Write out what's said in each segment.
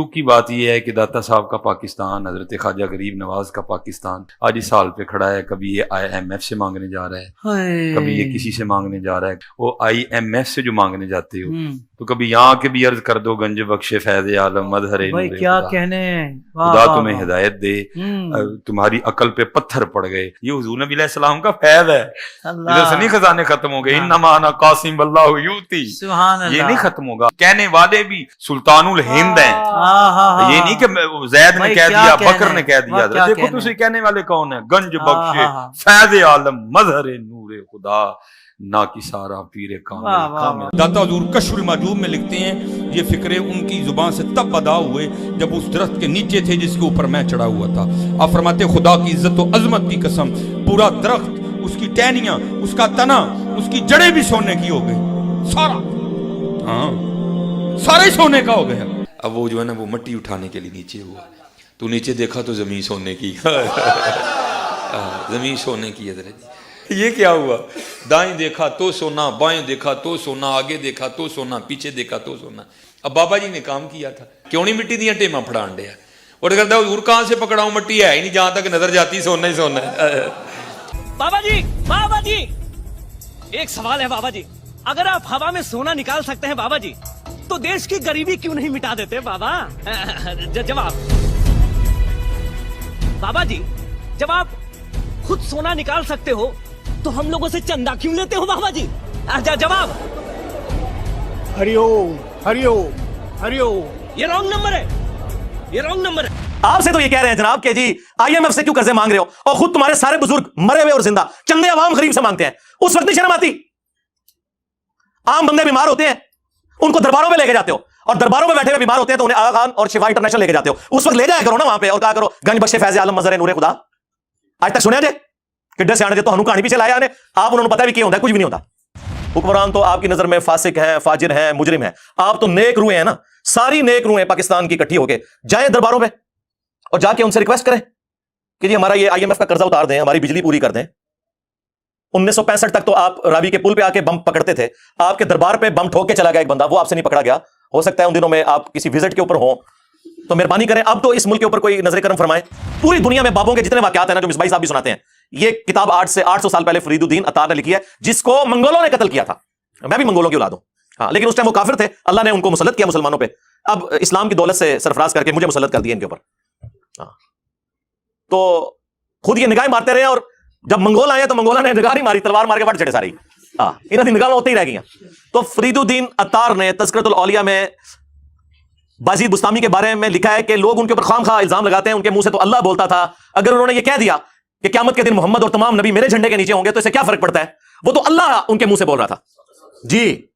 تو کی بات یہ ہے کہ داتا صاحب کا پاکستان، حضرت خواجہ غریب نواز کا پاکستان آج اس حال پہ کھڑا ہے. کبھی یہ IMF سے مانگنے جا رہا ہے، کبھی یہ کسی سے مانگنے جا رہا ہے. وہ IMF سے جو مانگنے جاتے ہو تو کبھی یہاں کے بھی عرض کر دو گنج بخش فیض عالم مظہر نور کیا خدا. کہنے، خدا تمہیں ہدایت دے، تمہاری عقل پہ پتھر پڑ گئے. یہ حضور نبی علیہ السلام کا فیض ہے. ادھر سے نہیں خزانے ختم ہو گئے. انما انا قاسم اللہ یؤتی، یہ نہیں ختم ہوگا. کہنے والے بھی سلطان الہند ہیں. یہ نہیں کہ زید نے کہہ دیا، بکر نے کہہ دیا. دیکھو تو کہنے والے کون ہیں؟ گنج بخش فیض عالم مظہر نور خدا نہ کی سارا پیر کامل. داتا حضور کشف المحجوب میں لکھتے ہیں یہ فکرے ان کی زبان سے تب ادا ہوئے جب اس درخت کے نیچے تھے جس کے اوپر میں چڑھا ہوا تھا. آپ فرماتے خدا کی عزت و عظمت کی قسم، پورا درخت، اس کی ٹہنیاں، اس کا تنا، اس کی جڑیں بھی سونے کی ہو گئی. سارا ہی سونے کا ہو گیا. اب وہ جو ہے نا وہ مٹی اٹھانے کے لیے نیچے ہوا، تو نیچے دیکھا تو زمین سونے کی. زمین سونے کی. حضرت یہ کیا ہوا؟ دائیں دیکھا تو سونا، بائیں دیکھا تو سونا، آگے دیکھا تو سونا، پیچھے دیکھا تو سونا. اب بابا جی نے کام کیا تھا، کیوں نہیں مٹی دیا ٹیما پھڑان دیا. اور کہتا ہے حضور کہاں سے پکڑاؤں، مٹی ہے ہی نہیں، جہاں تک نظر جاتی سونا ہی سونا ہے. بابا جی ایک سوال ہے بابا جی، اگر آپ ہوا میں سونا نکال سکتے ہیں بابا جی تو دیش کی غریبی کیوں نہیں مٹا دیتے بابا؟ جواب بابا جی، جب آپ خود سونا نکال سکتے ہو تو ہم لوگوں سے چندہ کیوں لیتے ہو بابا جی؟ جواب ہری اوم ہری اوم ہری اوم. یہ رانگ نمبر ہے، یہ رانگ نمبر ہے. آپ سے تو یہ کہہ رہے ہیں جناب کہ جی IMF سے کیوں قرضے مانگ رہے ہو، اور خود تمہارے سارے بزرگ مرے ہوئے اور زندہ چندے عوام غریب سے مانگتے ہیں. اس وقت نہیں شرم آتی؟ عام بندے بیمار ہوتے ہیں، ان کو درباروں میں لے کے جاتے ہو، اور درباروں میں بیٹھے ہوئے بیمار ہوتے ہیں تو انہیں آغا خان اور شفا انٹرنیشنل لے کے جاتے ہو. اس وقت لے جایا کرو نا وہاں پہ اور کہا کرو گنج بخش فیض عالم مظہر نور خدا. آج تک سنیا جائے کہ سیاح جے تو ہنو کہانی پیچھے لایا نے آپ انہوں نے پتا بھی کیا ہوتا ہے، کچھ بھی نہیں ہوتا. حکمران تو آپ کی نظر میں فاسق ہیں، فاجر ہیں، مجرم ہیں. آپ تو نیک روحیں ہیں نا، ساری نیک روحیں پاکستان کی اکٹھی ہو کے جائیں درباروں میں اور جا کے ان سے ریکویسٹ کریں کہ جی ہمارا یہ IMF کا قرضہ اتار دیں، ہماری بجلی پوری کر دیں. 1965 تک تو آپ راوی کے پل پہ آ کے بم پکڑتے تھے. آپ کے دربار پہ بم ٹھوک کے چلا گیا ایک بندہ، وہ آپ سے نہیں پکڑا گیا. ہو سکتا ہے ان دنوں میں آپ کسی وزٹ کے اوپر ہوں تو مہربانی کریں اب تو اس ملک کے اوپر کوئی نظر کرم فرمائے. پوری دنیا میں بابوں کے جتنے واقعات ہیں نا جو مصباحی صاحب بھی سناتے ہیں، یہ کتاب 800 سال پہلے فرید الدین عطار نے لکھی ہے، جس کو منگولوں نے قتل کیا تھا. میں بھی منگولوں کی اولاد ہوں ہاں، لیکن اس ٹائم وہ کافر تھے، اللہ نے ان کو مسلط کیا مسلمانوں پہ. اب اسلام کی دولت سے سرفراز کر کے مجھے مسلط کر دیا ان کے اوپر. تو خود یہ نگاہیں مارتے رہے، اور جب منگول آئے تو منگولوں نے نگاہ نہیں ماری، تلوار مار کے بٹ چڑھے ساری. انہوں کی نگاہ ہوتے ہی رہ گئی. تو فرید الدین عطار نے تذکرۃ الاولیاء میں بازید بستامی کے بارے میں لکھا ہے کہ لوگ ان کے اوپر خام خواہ الزام لگاتے ہیں، ان کے منہ سے تو اللہ بولتا تھا. اگر انہوں نے یہ کہہ دیا کہ قیامت کے دن محمد اور تمام نبی میرے جھنڈے کے نیچے ہوں گے تو اس سے کیا فرق پڑتا ہے؟ وہ تو اللہ ان کے منہ سے بول رہا تھا. جی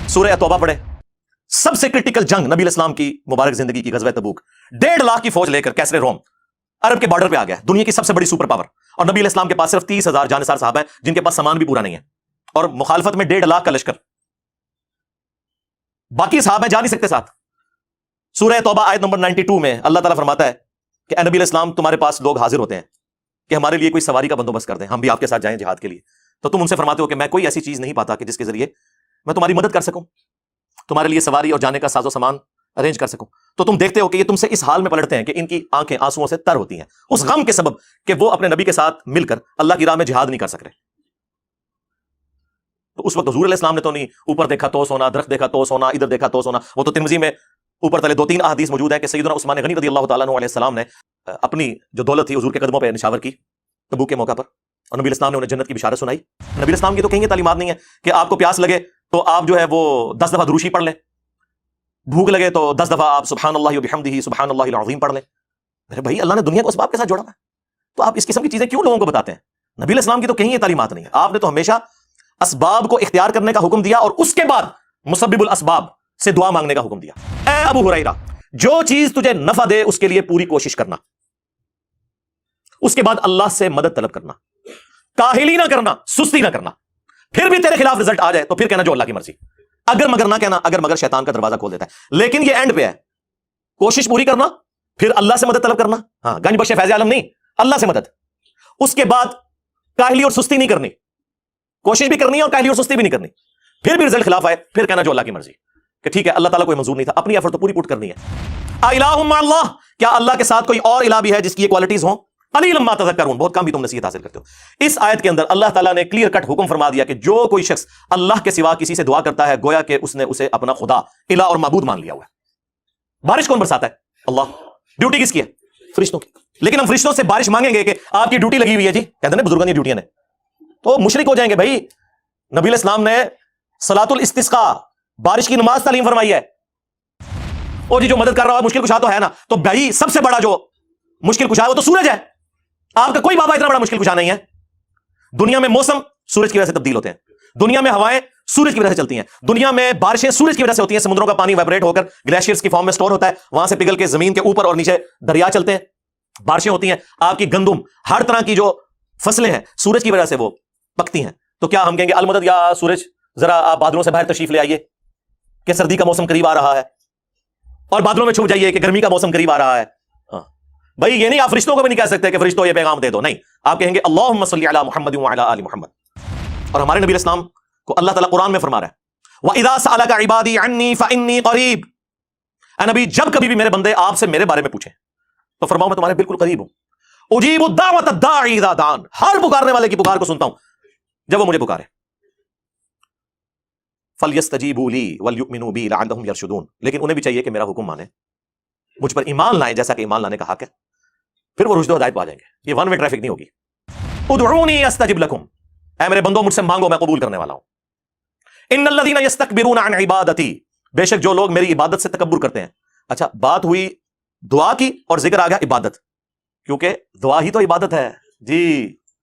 سورہ توبہ پڑھے. سب سے کرٹیکل جنگ نبی علیہ السلام کی مبارک زندگی کی غزوہ تبوک، 1.5 لاکھ کی فوج لے کر کیسر روم عرب کے بارڈر پہ آ گیا، دنیا کی سب سے بڑی سپر پاور. اور نبی علیہ السلام کے پاس صرف 30,000 جانثار صاحب ہیں جن کے پاس سامان بھی پورا نہیں ہے، اور مخالفت میں 1.5 لاکھ کا لشکر. باقی صاحب ہیں جا نہیں سکتے ساتھ. سورہ توبہ آیت نمبر 92 میں اللہ تعالیٰ فرماتا ہے کہ اے نبی علیہ السلام تمہارے پاس لوگ حاضر ہوتے ہیں کہ ہمارے لیے کوئی سواری کا بندوبست کر دیں، ہم بھی آپ کے ساتھ جائیں جہاد کے لیے. تو تم ان سے فرماتے ہو کہ میں کوئی ایسی چیز نہیں پاتا کہ جس کے ذریعے میں تمہاری مدد کر سکوں، تمہارے لیے سواری اور جانے کا ساز و سامان ارینج کر سکوں. تو تم دیکھتے ہو کہ یہ تم سے اس حال میں پلٹتے ہیں کہ ان کی آنکھیں آنسوؤں سے تر ہوتی ہیں اس غم کے سبب کہ وہ اپنے نبی کے ساتھ مل کر اللہ کی راہ میں جہاد نہیں کر سک رہے. تو اس وقت حضور علیہ السلام نے تو نہیں اوپر دیکھا تو سونا، درخت دیکھا تو سونا، ادھر دیکھا تو سونا. وہ تو ترمذی میں اوپر تلے 2-3 احادیث موجود ہیں کہ سیدنا عثمان غنی رضی اللہ تعالیٰ عنہ علیہ السلام نے اپنی جو دولت تھی حضور کے قدموں پہ نشاور کی تبوک کے موقع پر، اور نبی الاسلام نے انہیں جنت کی بشارت سنائی. نبی الاسلام کی تو کہیں یہ تعلیمات نہیں ہے کہ آپ کو پیاس لگے تو آپ جو ہے وہ 10 دفعہ دروشی پڑھ لیں، بھوک لگے تو 10 دفعہ آپ سبحان اللہ وبحمدہ سبحان اللہ العظیم پڑھ لیں. میرے بھائی اللہ نے دنیا کو اسباب کے ساتھ جوڑا ہے، تو آپ اس قسم کی چیزیں کیوں لوگوں کو بتاتے ہیں؟ نبی علیہ السلام کی تو کہیں یہ تعلیمات نہیں ہے. آپ نے تو ہمیشہ اسباب کو اختیار کرنے کا حکم دیا اور اس کے بعد مسبب الاسباب سے دعا مانگنے کا حکم دیا. اے ابو ہریرہ، جو چیز تجھے نفع دے اس کے لیے پوری کوشش کرنا، اس کے بعد اللہ سے مدد طلب کرنا، کاہلی نہ کرنا، سستی نہ کرنا. پھر بھی تیرے خلاف رزلٹ آ جائے تو پھر کہنا جو اللہ کی مرضی، اگر مگر نہ کہنا، اگر مگر شیطان کا دروازہ کھول دیتا ہے. لیکن یہ اینڈ پہ ہے، کوشش پوری کرنا، پھر اللہ سے مدد طلب کرنا. ہاں گنج بخش فیض عالم نہیں، اللہ سے مدد. اس کے بعد کاہلی اور سستی نہیں کرنی، کوشش بھی کرنی ہے اور کاہلی اور سستی بھی نہیں کرنی. پھر بھی رزلٹ خلاف آئے پھر کہنا جو اللہ کی مرضی، کہ ٹھیک ہے اللہ تعالیٰ کوئی منظور نہیں تھا، اپنی ایفرٹ تو پوری پوٹ کرنی ہے. الہ مع اللہ، کیا اللہ کے ساتھ کوئی اور الہ بھی ہے جس کی یہ کوالٹیز ہوں؟ قلیلا ما تذکرون، بہت کم بھی تم نصیحت حاصل کرتے ہو۔ اس آیت کے اندر اللہ تعالیٰ نے کلیئر کٹ حکم فرما دیا کہ جو کوئی شخص اللہ کے سوا کسی سے دعا کرتا ہے گویا کہ اس نے اسے اپنا خدا، الہ اور معبود مان لیا ہوا ہے۔ بارش کون برساتا ہے؟ اللہ۔ ڈیوٹی کس کی ہے؟ فرشتوں کی۔ لیکن ہم فرشتوں سے بارش مانگیں گے کہ آپ کی ڈیوٹی لگی ہوئی ہے جی، کہتے ہیں بزرگان کی ڈیوٹیاں نے، تو مشرک ہو جائیں گے بھائی۔ نبی علیہ السلام نے صلاۃ الاستسقاء، بارش کی نماز تعلیم فرمائی ہے۔ اور جی جو مدد کر رہا ہے مشکل کشا تو ہے نا، تو بھائی سب سے بڑا جو مشکل کشا ہے وہ تو سورج ہے۔ آپ کا کوئی بابا اتنا بڑا مشکل کشا نہیں ہے۔ دنیا میں موسم سورج کی وجہ سے تبدیل ہوتے ہیں، دنیا میں ہوائیں سورج کی وجہ سے چلتی ہیں، دنیا میں بارشیں سورج کی وجہ سے ہوتی ہیں، سمندروں کا پانی وائبریٹ ہو کر گلیشیئرز کی فارم میں سٹور ہوتا ہے، وہاں سے پگھل کے زمین کے اوپر اور نیچے دریا چلتے ہیں، بارشیں ہوتی ہیں۔ آپ کی گندم، ہر طرح کی جو فصلیں ہیں سورج کی وجہ سے وہ پکتی ہیں۔ تو کیا ہم کہیں گے المدد یا سورج ذرا آپ بادلوں سے باہر تشریف لے آئیے کہ سردی کا موسم قریب آ رہا ہے، اور بادلوں میں چھپ جائیے کہ گرمی کا موسم قریب آ رہا ہے؟ ہاں بھائی، یہ نہیں آپ فرشتوں کو بھی نہیں کہہ سکتے کہ فرشتوں یہ پیغام دے دو، نہیں، آپ کہیں گے اللہم صلی علی محمد وعلی آل محمد۔ اور ہمارے نبی علیہ السلام کو اللہ تعالیٰ قرآن میں فرما رہا ہے وَإِذَا سَأَلَكَ عِبَادِي عَنِّي فَإِنِّي قَرِيبٌ، اے نبی جب کبھی بھی میرے بندے آپ سے میرے بارے میں پوچھیں تو فرماؤ میں تمہارے بالکل قریب ہوں، اجیب الدعوۃ الداعی اذا دعان، ہر پکارنے والے کی پکار کو سنتا ہوں جب وہ مجھے پکارے۔ فَلْيَسْتَجِيبُوا لِي وَلْيُؤْمِنُوا بِي لَعَلَّهُمْ يَرْشُدُونَ، لیکن انہیں بھی چاہیے کہ میرا حکم مانیں، مجھ پر ایمان لائیں جیسا کہ ایمان لانے کا حق ہے، پھر وہ رشد و ہدایت پا جائیں گے۔ یہ ون وے ٹریفک نہیں ہوگی۔ ادعونی استجب لکم، اے میرے بندوں مجھ سے مانگو میں قبول کرنے والا ہوں۔ ان الذین یستکبرون عن عبادتی، بے شک جو لوگ میری عبادت سے تکبر کرتے ہیں۔ اچھا بات ہوئی دعا کی اور ذکر آ گیا عبادت، کیونکہ دعا ہی تو عبادت ہے جی۔